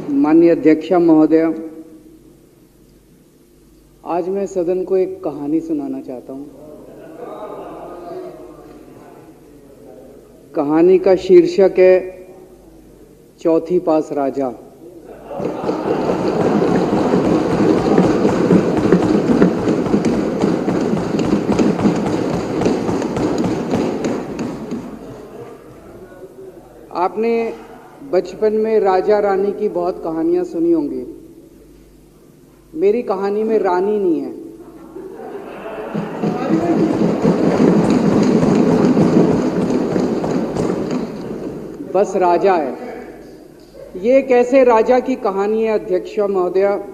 माननीय अध्यक्ष महोदय, आज मैं सदन को एक कहानी सुनाना चाहता हूं। कहानी का शीर्षक है चौथी पास राजा। आपने बचपन में राजा रानी की बहुत कहानियां सुनी होंगी। मेरी कहानी में रानी नहीं है, बस राजा है। ये एक ऐसे राजा की कहानी है अध्यक्ष महोदय,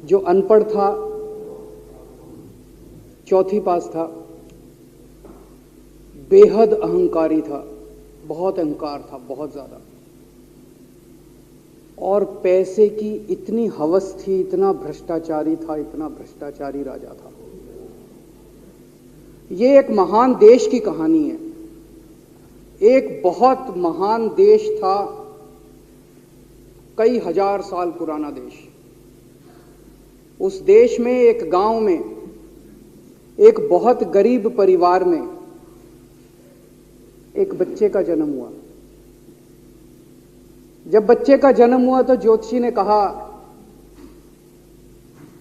जो अनपढ़ था, चौथी पास था, बेहद अहंकारी था, बहुत अहंकार था, बहुत ज्यादा, और पैसे की इतनी हवस थी, इतना भ्रष्टाचारी था, इतना भ्रष्टाचारी राजा था। ये एक महान देश की कहानी है। एक बहुत महान देश था, कई हजार साल पुराना देश। उस देश में एक गांव में एक बहुत गरीब परिवार में एक बच्चे का जन्म हुआ। जब बच्चे का जन्म हुआ तो ज्योतिषी ने कहा,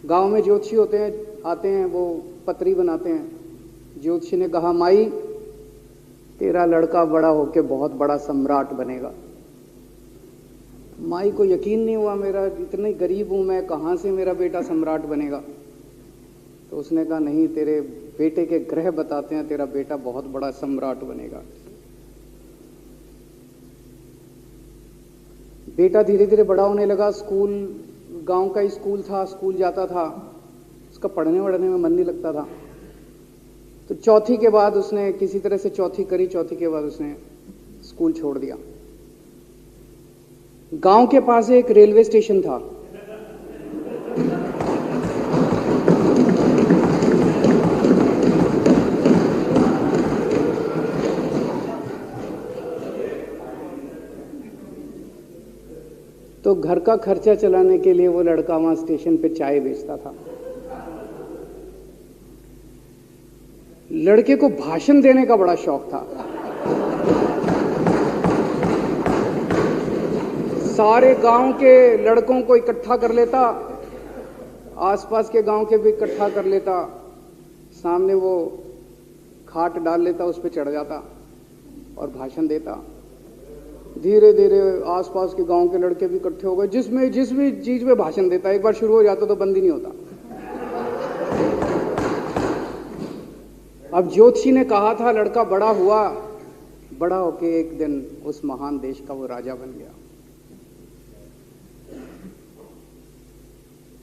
गांव में ज्योतिषी होते हैं, आते हैं, वो पत्री बनाते हैं। ज्योतिषी ने कहा, माई तेरा लड़का बड़ा होके बहुत बड़ा सम्राट बनेगा। माई को यकीन नहीं हुआ, मेरा इतने गरीब हूं मैं, कहां से मेरा बेटा सम्राट बनेगा। तो उसने कहा, नहीं, तेरे बेटे के ग्रह बताते हैं तेरा बेटा बहुत बड़ा सम्राट बनेगा। बेटा धीरे धीरे बड़ा होने लगा। स्कूल, गांव का ही स्कूल था, स्कूल जाता था, उसका पढ़ने वढ़ने में मन नहीं लगता था। तो चौथी के बाद उसने किसी तरह से चौथी करी, चौथी के बाद उसने स्कूल छोड़ दिया। गांव के पास एक रेलवे स्टेशन था। तो घर का खर्चा चलाने के लिए वो लड़का वहां स्टेशन पे चाय बेचता था। लड़के को भाषण देने का बड़ा शौक था। सारे गांव के लड़कों को इकट्ठा कर लेता, आसपास के गांव के भी इकट्ठा कर लेता, सामने वो खाट डाल लेता, उस पर चढ़ जाता और भाषण देता। धीरे धीरे आसपास के गांव के लड़के भी इकट्ठे हो गए। जिस भी चीज में भाषण देता, एक बार शुरू हो जाता तो बंद ही नहीं होता। अब ज्योतिषी ने कहा था, लड़का बड़ा हुआ, बड़ा होके एक दिन उस महान देश का वो राजा बन गया।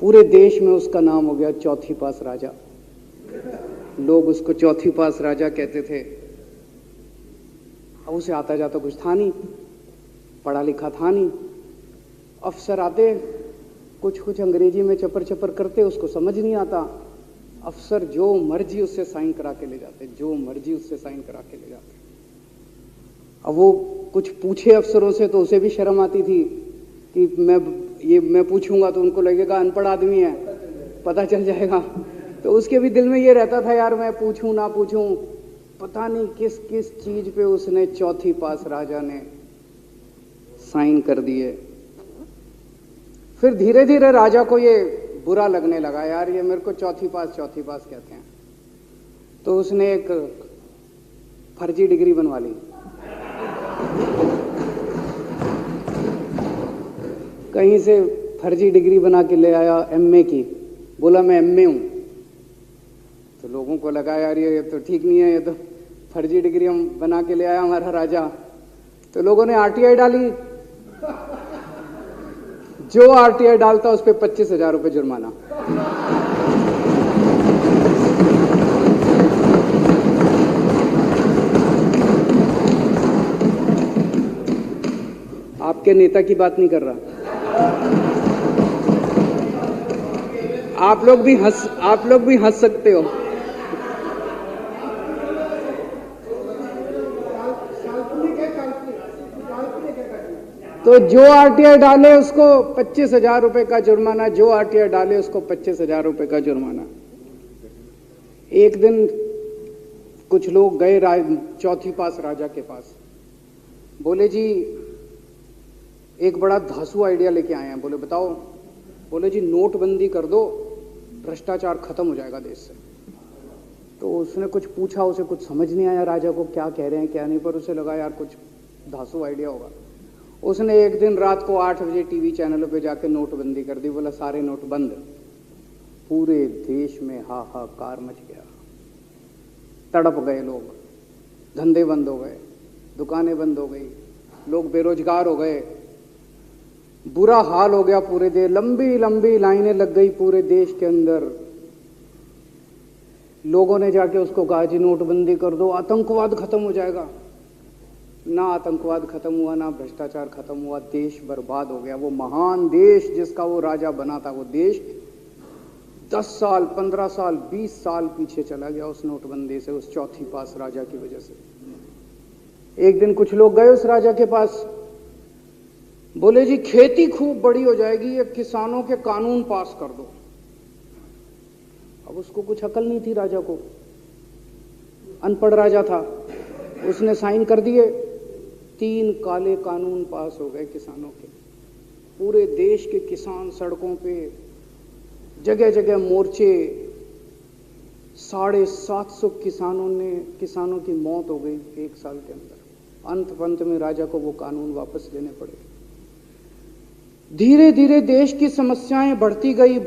पूरे देश में उसका नाम हो गया चौथी पास राजा। लोग उसको चौथी पास राजा कहते थे। अब उसे आता जाता कुछ था नहीं, पढ़ा लिखा था नहीं। अफसर आते, कुछ अंग्रेजी में चपर चपर करते, उसको समझ नहीं आता। अफसर जो मर्जी उससे साइन करा के ले जाते, जो मर्जी उससे साइन करा के ले जाते। अब वो कुछ पूछे अफसरों से तो उसे भी शर्म आती थी कि मैं पूछूंगा तो उनको लगेगा अनपढ़ आदमी है, पता चल जाएगा। तो उसके भी दिल में ये रहता था, यार मैं पूछूं ना पूछूं। पता नहीं किस किस चीज पे उसने चौथी पास राजा ने साइन कर दिए। फिर धीरे धीरे राजा को ये बुरा लगने लगा, यार ये मेरे को चौथी पास कहते हैं। तो उसने एक फर्जी डिग्री बनवा ली। कहीं से फर्जी डिग्री बना के ले आया एमए की। बोला मैं एमए हूं। तो लोगों को लगा, यार ये तो ठीक नहीं है, ये तो फर्जी डिग्री हम बना के ले आया हमारा राजा। तो लोगों ने आरटीआई डाली। जो आरटीआई डालता उस पर 25,000 रुपये जुर्माना। आपके नेता की बात नहीं कर रहा। आप लोग भी हंस सकते हो। तो जो आरटीआई डाले उसको 25,000 रुपए का जुर्माना, जो आरटीआई डाले उसको 25,000 रुपए का जुर्माना। एक दिन कुछ लोग गए चौथी पास राजा के पास, बोले जी एक बड़ा धांसू आइडिया लेके आए हैं। बोले बताओ। बोले जी नोटबंदी कर दो, भ्रष्टाचार खत्म हो जाएगा देश से। तो उसने कुछ पूछा, उसे कुछ समझ नहीं आया राजा को क्या कह रहे हैं क्या नहीं, पर उसे लगा यार कुछ धांसू आइडिया होगा। उसने एक दिन रात को 8 बजे टीवी चैनलों पे जाके नोटबंदी कर दी। बोला सारे नोट बंद। पूरे देश में हाहाकार मच गया, तड़प गए लोग, धंधे बंद हो गए, दुकानें बंद हो गई, लोग बेरोजगार हो गए, बुरा हाल हो गया पूरे देश। लंबी लंबी लाइनें लग गई पूरे देश के अंदर। लोगों ने जाके उसको कहा जी नोटबंदी कर दो, आतंकवाद खत्म हो जाएगा। ना आतंकवाद खत्म हुआ, ना भ्रष्टाचार खत्म हुआ, देश बर्बाद हो गया। वो महान देश जिसका वो राजा बना था, वो देश 10 साल 15 साल 20 साल पीछे चला गया उस नोटबंदी से, उस चौथी पास राजा की वजह से। एक दिन कुछ लोग गए उस राजा के पास, बोले जी खेती खूब बड़ी हो जाएगी, ये किसानों के कानून पास कर दो। अब उसको कुछ अकल नहीं थी राजा को, अनपढ़ राजा था। उसने साइन कर दिए, 3 काले कानून पास हो गए किसानों के। पूरे देश के किसान सड़कों पे, जगह जगह मोर्चे, 750 किसानों की मौत हो गई 1 साल के अंदर। अंत में राजा को वो कानून वापस लेने पड़े। धीरे धीरे देश की समस्याएं बढ़ती गई,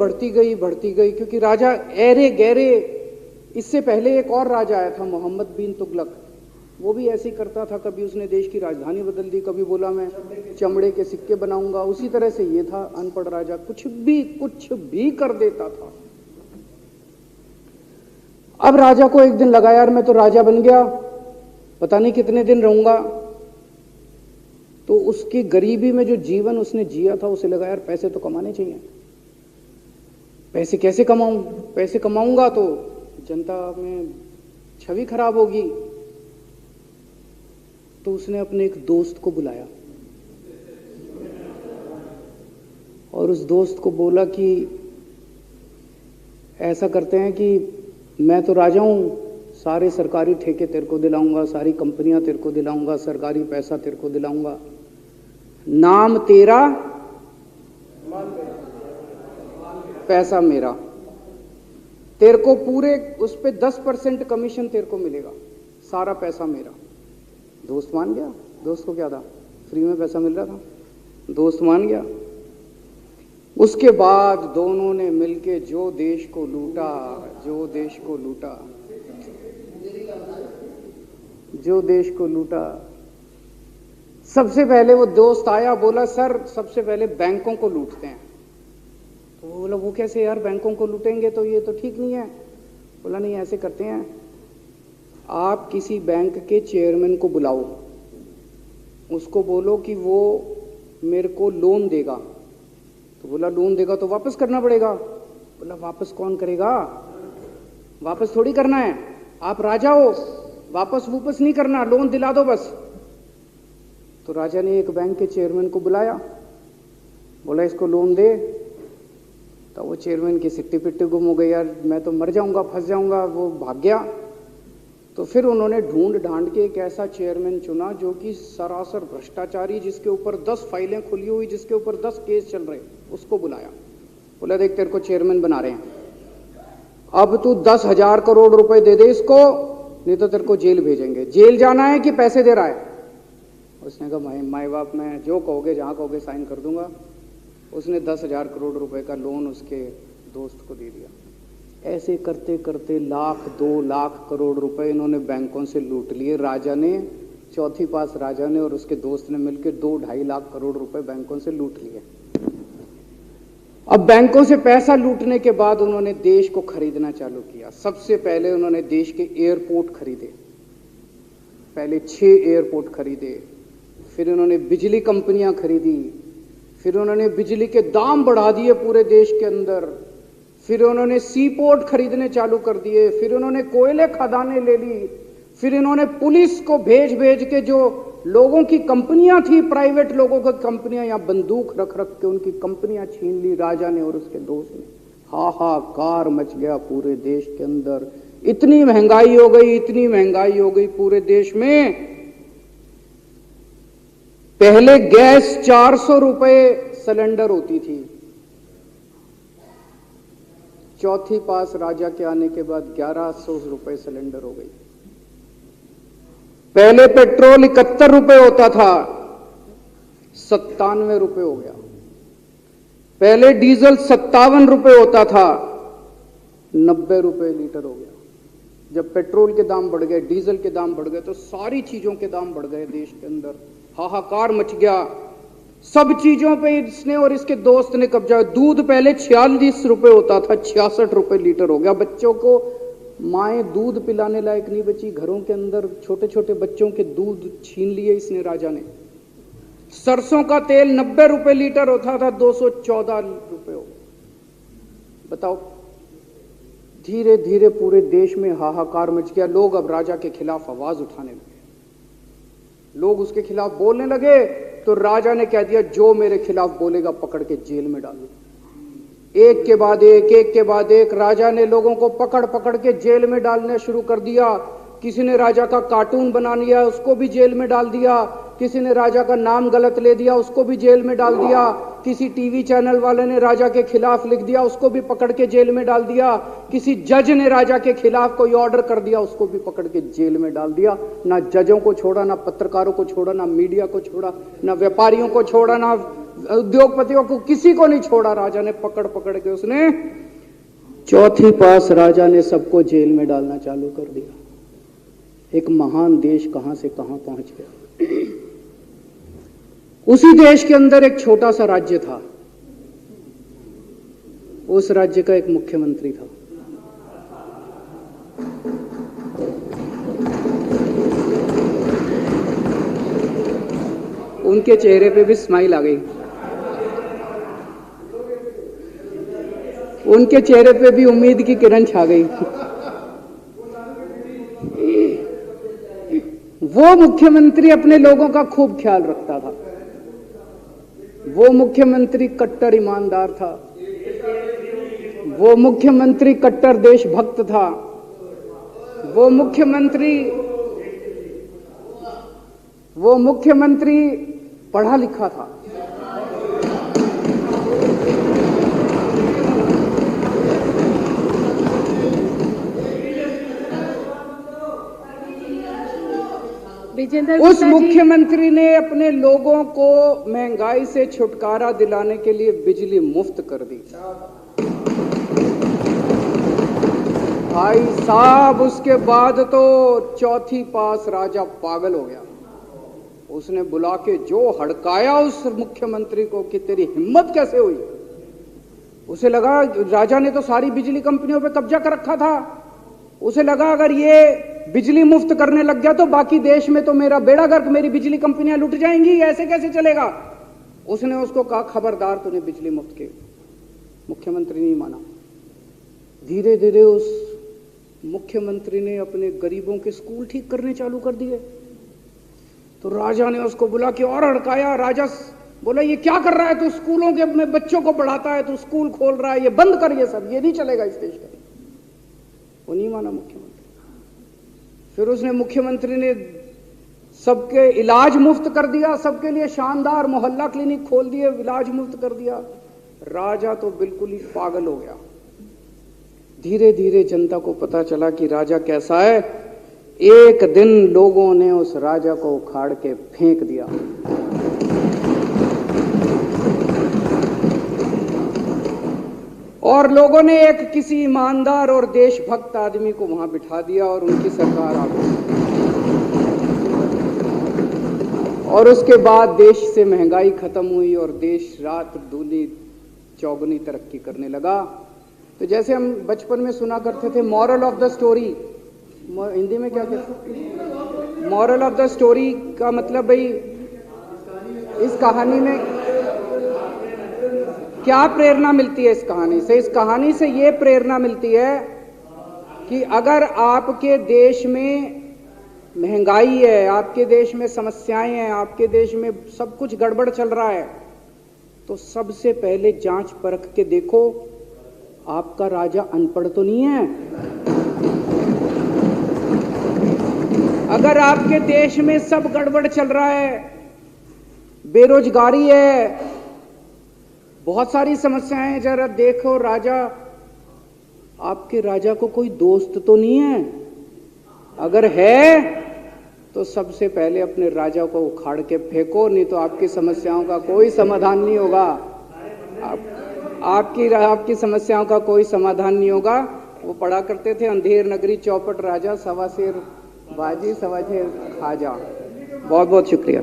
क्योंकि राजा ऐरे गहरे। इससे पहले एक और राजा आया था, मोहम्मद बिन तुगलक, वो भी ऐसे ही करता था। कभी उसने देश की राजधानी बदल दी, कभी बोला मैं चमड़े के सिक्के बनाऊंगा। उसी तरह से ये था अनपढ़ राजा, कुछ भी कर देता था। अब राजा को एक दिन लगा यार मैं तो राजा बन गया, पता नहीं कितने दिन रहूंगा। तो उसकी गरीबी में जो जीवन उसने जिया था, उसे लगा यार पैसे तो कमाने चाहिए। पैसे कैसे कमाऊं? पैसे कमाऊंगा तो जनता में छवि खराब होगी। तो उसने अपने एक दोस्त को बुलाया और उस दोस्त को बोला कि ऐसा करते हैं कि मैं तो राजा हूं, सारे सरकारी ठेके तेरे को दिलाऊंगा, सारी कंपनियां तेरे को दिलाऊंगा, सरकारी पैसा तेरे को दिलाऊंगा। नाम तेरा, पैसा मेरा। तेरे को पूरे उस पे 10% कमीशन तेरे को मिलेगा, सारा पैसा मेरा। दोस्त मान गया। दोस्त को क्या था, फ्री में पैसा मिल रहा था, दोस्त मान गया। उसके बाद दोनों ने मिलके जो देश को लूटा, जो देश को लूटा। सबसे पहले वो दोस्त आया, बोला सर सबसे पहले बैंकों को लूटते हैं। तो वो बोला वो कैसे यार, बैंकों को लूटेंगे तो ये तो ठीक नहीं है। बोला नहीं ऐसे करते हैं, आप किसी बैंक के चेयरमैन को बुलाओ, उसको बोलो कि वो मेरे को लोन देगा। तो बोला लोन देगा तो वापस करना पड़ेगा। बोला वापस कौन करेगा, वापस थोड़ी करना है, आप राजा हो, वापस नहीं करना, लोन दिला दो बस। तो राजा ने एक बैंक के चेयरमैन को बुलाया, बोला इसको लोन दे। तो वो चेयरमैन की सिट्टी पिट्टी गुम हो गई, यार मैं तो मर जाऊंगा, फंस जाऊंगा। वो भाग गया। तो फिर उन्होंने ढूंढ ढांड के एक ऐसा चेयरमैन चुना जो कि सरासर भ्रष्टाचारी, जिसके ऊपर 10 फाइलें खुली हुई, जिसके ऊपर 10 केस चल रहे, उसको बुलाया। बोला देख तेरे को चेयरमैन बना रहे हैं, अब तू 10,000 करोड़ रुपए दे दे इसको, नहीं तो तेरे को जेल भेजेंगे। जेल जाना है कि पैसे दे रहा है? उसने कहा माई बाप मैं जो कहोगे जहां कहोगे साइन कर दूंगा। उसने 10,000 करोड़ रुपए का लोन उसके दोस्त को दे दिया। ऐसे करते करते 1,00,000 2,00,000 करोड़ रुपए इन्होंने बैंकों से लूट लिए। राजा ने, चौथी पास राजा ने और उसके दोस्त ने मिलकर 2-2.5 लाख करोड़ रुपए बैंकों से लूट लिए। अब बैंकों से पैसा लूटने के बाद उन्होंने देश को खरीदना चालू किया। सबसे पहले उन्होंने देश के एयरपोर्ट खरीदे, पहले 6 एयरपोर्ट खरीदे। फिर उन्होंने बिजली कंपनियां खरीदी, फिर उन्होंने बिजली के दाम बढ़ा दिए पूरे देश के अंदर। फिर उन्होंने सी पोर्ट खरीदने चालू कर दिए, फिर उन्होंने कोयले खदानें ले ली, फिर इन्होंने पुलिस को भेज भेज के जो लोगों की कंपनियां थी, प्राइवेट लोगों की कंपनियां, यहां बंदूक रख रख के उनकी कंपनियां छीन ली राजा ने और उसके दोस्त ने। हाहाकार मच गया पूरे देश के अंदर। इतनी महंगाई हो गई, इतनी महंगाई हो गई पूरे देश में। पहले गैस 400 रुपए सिलेंडर होती थी, चौथी पास राजा के आने के बाद 1100 रुपए सिलेंडर हो गई। पहले पेट्रोल 71 रुपए होता था, 97 रुपए हो गया। पहले डीजल 57 रुपए होता था, 90 रुपए लीटर हो गया। जब पेट्रोल के दाम बढ़ गए, डीजल के दाम बढ़ गए, तो सारी चीजों के दाम बढ़ गए देश के अंदर। हाहाकार मच गया, सब चीजों पे इसने और इसके दोस्त ने कब्जा। दूध पहले 46 रुपए होता था, 66 रुपए लीटर हो गया। बच्चों को माएँ दूध पिलाने लायक नहीं बची, घरों के अंदर छोटे छोटे बच्चों के दूध छीन लिए इसने राजा ने। सरसों का तेल 90 रुपए लीटर होता था, 214 रुपए हो गया। बताओ, धीरे धीरे पूरे देश में हाहाकार मच गया। लोग अब राजा के खिलाफ आवाज उठाने लगे, लोग उसके खिलाफ बोलने लगे। तो राजा ने कह दिया, जो मेरे खिलाफ बोलेगा पकड़ के जेल में डाल दो। एक के बाद एक राजा ने लोगों को पकड़ पकड़ के जेल में डालना शुरू कर दिया। किसी ने राजा का कार्टून बना लिया, उसको भी जेल में डाल दिया। किसी ने राजा का नाम गलत ले दिया, उसको भी जेल में डाल दिया। किसी टीवी चैनल वाले ने राजा के खिलाफ लिख दिया, उसको भी पकड़ के जेल में डाल दिया। किसी जज ने राजा के खिलाफ कोई ऑर्डर कर दिया, उसको भी पकड़ के जेल में डाल दिया। ना जजों को छोड़ा, ना पत्रकारों को छोड़ा, ना मीडिया को छोड़ा, ना व्यापारियों को छोड़ा, ना उद्योगपतियों को, किसी को नहीं छोड़ा। राजा ने पकड़ पकड़ के उसने चौथी पास राजा ने सबको जेल में डालना चालू कर दिया। एक महान देश कहां से कहां पहुंच गया। उसी देश के अंदर एक छोटा सा राज्य था, उस राज्य का एक मुख्यमंत्री था। उनके चेहरे पे भी स्माइल आ गई, उनके चेहरे पे भी उम्मीद की किरण छा गई। वो मुख्यमंत्री अपने लोगों का खूब ख्याल रखता था। वो मुख्यमंत्री कट्टर ईमानदार था। वो मुख्यमंत्री कट्टर देशभक्त था। वो मुख्यमंत्री पढ़ा लिखा था। उस मुख्यमंत्री ने अपने लोगों को महंगाई से छुटकारा दिलाने के लिए बिजली मुफ्त कर दी। भाई साहब, उसके बाद तो चौथी पास राजा पागल हो गया। उसने बुला के जो हड़काया उस मुख्यमंत्री को कि तेरी हिम्मत कैसे हुई। उसे लगा राजा ने तो सारी बिजली कंपनियों पे कब्जा कर रखा था। उसे लगा अगर ये बिजली मुफ्त करने लग गया तो बाकी देश में तो मेरा बेड़ा गर्क, मेरी बिजली कंपनियां लुट जाएंगी, ऐसे कैसे चलेगा। उसने उसको कहा, खबरदार, तूने बिजली मुफ्त के। मुख्यमंत्री नहीं माना। धीरे धीरे उस मुख्यमंत्री ने अपने गरीबों के स्कूल ठीक करने चालू कर दिए। तो राजा ने उसको बुला के और हड़काया। राजा बोला, ये क्या कर रहा है तू, स्कूलों के में बच्चों को पढ़ाता है, तू स्कूल खोल रहा है, ये बंद कर, ये सब, ये नहीं चलेगा इस देश का। वो नहीं माना मुख्यमंत्री। फिर उसने मुख्यमंत्री ने सबके इलाज मुफ्त कर दिया, सबके लिए शानदार मोहल्ला क्लिनिक खोल दिए, इलाज मुफ्त कर दिया। राजा तो बिल्कुल ही पागल हो गया। धीरे धीरे जनता को पता चला कि राजा कैसा है। एक दिन लोगों ने उस राजा को उखाड़ के फेंक दिया। और लोगों ने एक किसी ईमानदार और देशभक्त आदमी को वहां बिठा दिया और उनकी सरकार आ गई। और उसके बाद देश से महंगाई खत्म हुई और देश रात दूनी चौगुनी तरक्की करने लगा। तो जैसे हम बचपन में सुना करते थे, moral of the story, Hindi में क्या कहते, मॉरल ऑफ द स्टोरी का मतलब भाई इस कहानी में क्या प्रेरणा मिलती है। इस कहानी से, इस कहानी से ये प्रेरणा मिलती है कि अगर आपके देश में महंगाई है, आपके देश में समस्याएं हैं, आपके देश में सब कुछ गड़बड़ चल रहा है, तो सबसे पहले जांच परख के देखो आपका राजा अनपढ़ तो नहीं है। अगर आपके देश में सब गड़बड़ चल रहा है, बेरोजगारी है, बहुत सारी समस्याएं हैं, जरा देखो राजा, आपके राजा को कोई दोस्त तो नहीं है। अगर है तो सबसे पहले अपने राजा को उखाड़ के फेंको, नहीं तो आपकी समस्याओं का कोई समाधान नहीं होगा। आपकी समस्याओं का कोई समाधान नहीं होगा। वो पढ़ा करते थे, अंधेर नगरी चौपट राजा, सवा शेर बाजी सवा शेर खाजा। बहुत बहुत शुक्रिया।